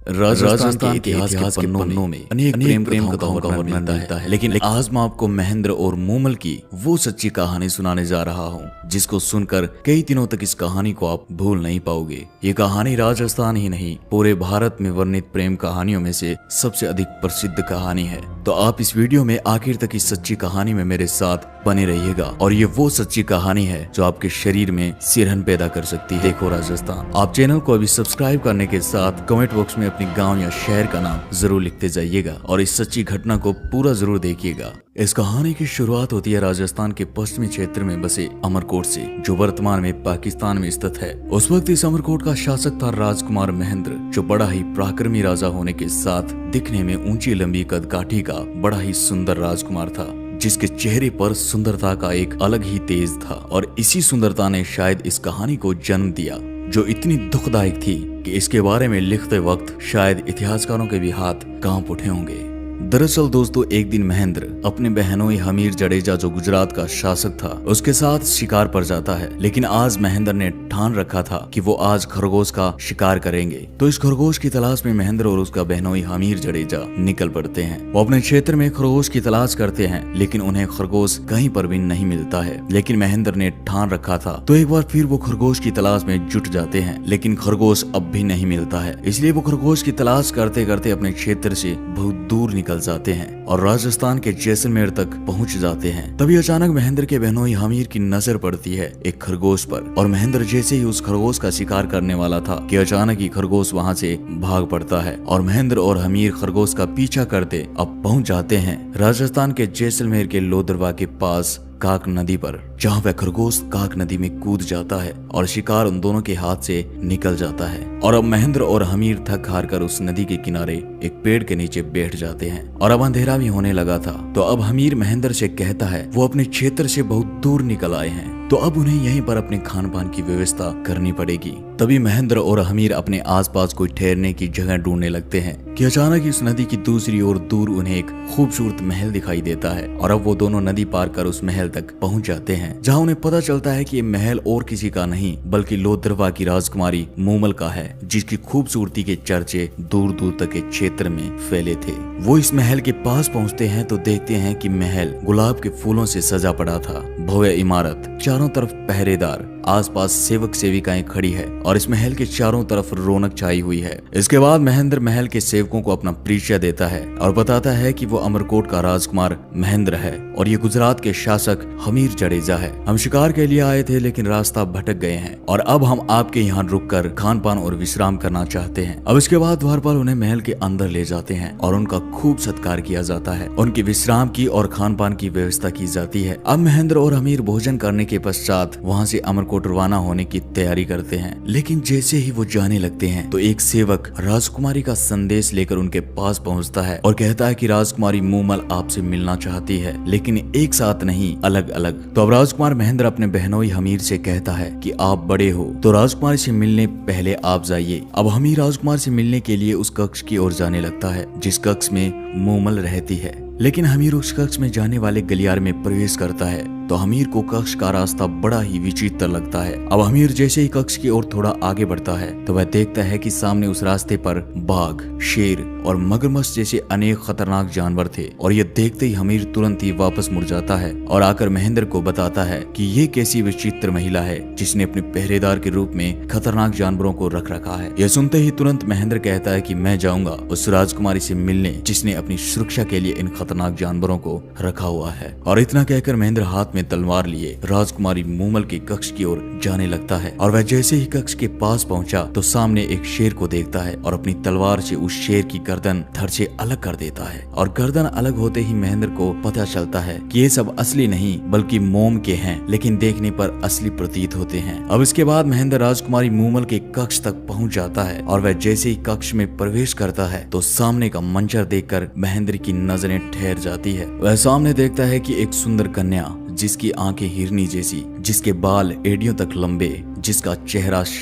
राजस्थान के इतिहास के पन्नों में अनेक प्रेम कथाओं का वर्णन मिलता है, लेकिन आज मैं आपको महेंद्र और मूमल की वो सच्ची कहानी सुनाने जा रहा हूँ जिसको सुनकर कई दिनों तक इस कहानी को आप भूल नहीं पाओगे। ये कहानी राजस्थान ही नहीं पूरे भारत में वर्णित प्रेम कहानियों में से सबसे अधिक प्रसिद्ध कहानी है। तो आप इस वीडियो में आखिर तक इस सच्ची कहानी में मेरे साथ बने रहिएगा और ये वो सच्ची कहानी है जो आपके शरीर में सिरहन पैदा कर सकती है। देखो राजस्थान। आप चैनल को अभी सब्सक्राइब करने के साथ कमेंट बॉक्स में अपने गांव या शहर का नाम जरूर लिखते जाइएगा और इस सच्ची घटना को पूरा जरूर देखिएगा। इस कहानी की शुरुआत होती है राजस्थान के पश्चिमी क्षेत्र में बसे अमरकोट से, जो वर्तमान में पाकिस्तान में स्थित है। उस वक्त इस अमरकोट का शासक था राजकुमार महेंद्र, जो बड़ा ही पराक्रमी राजा होने के साथ दिखने में ऊंची लंबी कदकाठी का बड़ा ही सुंदर राजकुमार था, जिसके चेहरे पर सुंदरता का एक अलग ही तेज था। और इसी सुंदरता ने शायद इस कहानी को जन्म दिया, जो इतनी दुखदायक थी कि इसके बारे में लिखते वक्त शायद इतिहासकारों के भी हाथ कांप उठे होंगे। दरअसल दोस्तों, एक दिन महेंद्र अपने बहनोई हमीर जडेजा, जो गुजरात का शासक था, उसके साथ शिकार पर जाता है। लेकिन आज महेंद्र ने ठान रखा था कि वो आज खरगोश का शिकार करेंगे। तो इस खरगोश की तलाश में महेंद्र और उसका बहनोई हमीर जडेजा निकल पड़ते हैं। वो अपने क्षेत्र में खरगोश की तलाश करते हैं, लेकिन उन्हें खरगोश कहीं पर भी नहीं मिलता है। लेकिन महेंद्र ने ठान रखा था, तो एक बार फिर वो खरगोश की तलाश में जुट जाते हैं, लेकिन खरगोश अब भी नहीं मिलता है। इसलिए वो खरगोश की तलाश करते करते अपने क्षेत्र से बहुत दूर निकल जाते हैं और राजस्थान के जैसलमेर तक पहुंच जाते हैं। तभी अचानक महेंद्र के बहनोई हमीर की नजर पड़ती है एक खरगोश पर, और महेंद्र जैसे ही उस खरगोश का शिकार करने वाला था कि अचानक ही खरगोश वहां से भाग पड़ता है और महेंद्र और हमीर खरगोश का पीछा करते अब पहुंच जाते हैं राजस्थान के जैसलमेर के लोदरवा के पास काक नदी पर, जहाँ वह खरगोश काक नदी में कूद जाता है और शिकार उन दोनों के हाथ से निकल जाता है। और अब महेंद्र और हमीर थक हार कर उस नदी के किनारे एक पेड़ के नीचे बैठ जाते हैं और अब अंधेरा भी होने लगा था। तो अब हमीर महेंद्र से कहता है वो अपने क्षेत्र से बहुत दूर निकल आए हैं, तो अब उन्हें यहीं पर अपने खान पान की व्यवस्था करनी पड़ेगी। तभी महेंद्र और हमीर अपने आसपास कोई ठहरने की जगह ढूंढने लगते हैं कि अचानक इस नदी की दूसरी ओर दूर उन्हें एक खूबसूरत महल दिखाई देता है। और अब वो दोनों नदी पार कर उस महल तक पहुंच जाते हैं, जहां उन्हें पता चलता है कि ये महल और किसी का नहीं बल्कि लोदरवा की राजकुमारी मूमल का है, जिसकी खूबसूरती के चर्चे दूर दूर तक के क्षेत्र में फैले थे। वो इस महल के पास पहुंचते हैं तो देखते हैं कि महल गुलाब के फूलों से सजा पड़ा था। भव्य इमारत, चारों तरफ पहरेदार, आसपास सेवक सेविकाएं खड़ी है और इस महल के चारों तरफ रौनक छाई हुई है। इसके बाद महेंद्र महल के सेवकों को अपना परिचय देता है और बताता है कि वो अमरकोट का राजकुमार महेंद्र है और ये गुजरात के शासक हमीर जडेजा है। हम शिकार के लिए आए थे लेकिन रास्ता भटक गए हैं और अब हम आपके यहाँ रुककर खान पान और विश्राम करना चाहते हैं। अब इसके बाद द्वारपाल उन्हें महल के अंदर ले जाते हैं और उनका खूब सत्कार किया जाता है। उनकी विश्राम की और खान पान की व्यवस्था की जाती है। अब महेंद्र और हमीर भोजन करने के पश्चात वहाँ से अमरकोट रवाना होने की तैयारी करते हैं। लेकिन जैसे ही वो जाने लगते हैं तो एक सेवक राजकुमारी का संदेश लेकर उनके पास पहुंचता है और कहता है कि राजकुमारी मूमल आपसे मिलना चाहती है, लेकिन एक साथ नहीं, अलग अलग। तो अब राजकुमार महेंद्र अपने बहनोई हमीर से कहता है कि आप बड़े हो तो राजकुमारी से मिलने पहले आप जाइए। अब हमीर राजकुमार से मिलने के लिए उस कक्ष की ओर जाने लगता है जिस कक्ष में मूमल रहती है। लेकिन हमीर उस कक्ष में जाने वाले गलियारे में प्रवेश करता है तो हमीर को कक्ष का रास्ता बड़ा ही विचित्र लगता है। अब हमीर जैसे ही कक्ष की ओर थोड़ा आगे बढ़ता है तो वह देखता है कि सामने उस रास्ते पर बाघ, शेर और मगरमच्छ जैसे अनेक खतरनाक जानवर थे। और ये देखते ही हमीर तुरंत ही वापस मुड़ जाता है और आकर महेंद्र को बताता है कि ये कैसी विचित्र महिला है जिसने अपने पहरेदार के रूप में खतरनाक जानवरों को रख रखा है। यह सुनते ही तुरंत महेंद्र कहता है कि मैं जाऊंगा उस राजकुमारी से मिलने जिसने अपनी सुरक्षा के लिए इन खतरनाक जानवरों को रखा हुआ है। और इतना कहकर महेंद्र हाथ में तलवार लिए राजकुमारी मूमल के कक्ष की ओर जाने लगता है। और वह जैसे ही कक्ष के पास पहुंचा तो सामने एक शेर को देखता है और अपनी तलवार से उस शेर की गर्दन धड़ से अलग कर देता है। और गर्दन अलग होते ही महेंद्र को पता चलता है कि ये सब असली नहीं बल्कि मोम के हैं, लेकिन देखने पर असली प्रतीत होते हैं। अब इसके बाद महेंद्र राजकुमारी मूमल के कक्ष तक पहुंच जाता है और वह जैसे ही कक्ष में प्रवेश करता है तो सामने का मंजर देखकर महेंद्र की नजरें ठहर जाती है। वह सामने देखता है कि एक सुंदर कन्या, जिसकी आंखें हिरनी जैसी, जिसके बाल एड़ियों तक लंबे, जिसका चेहरा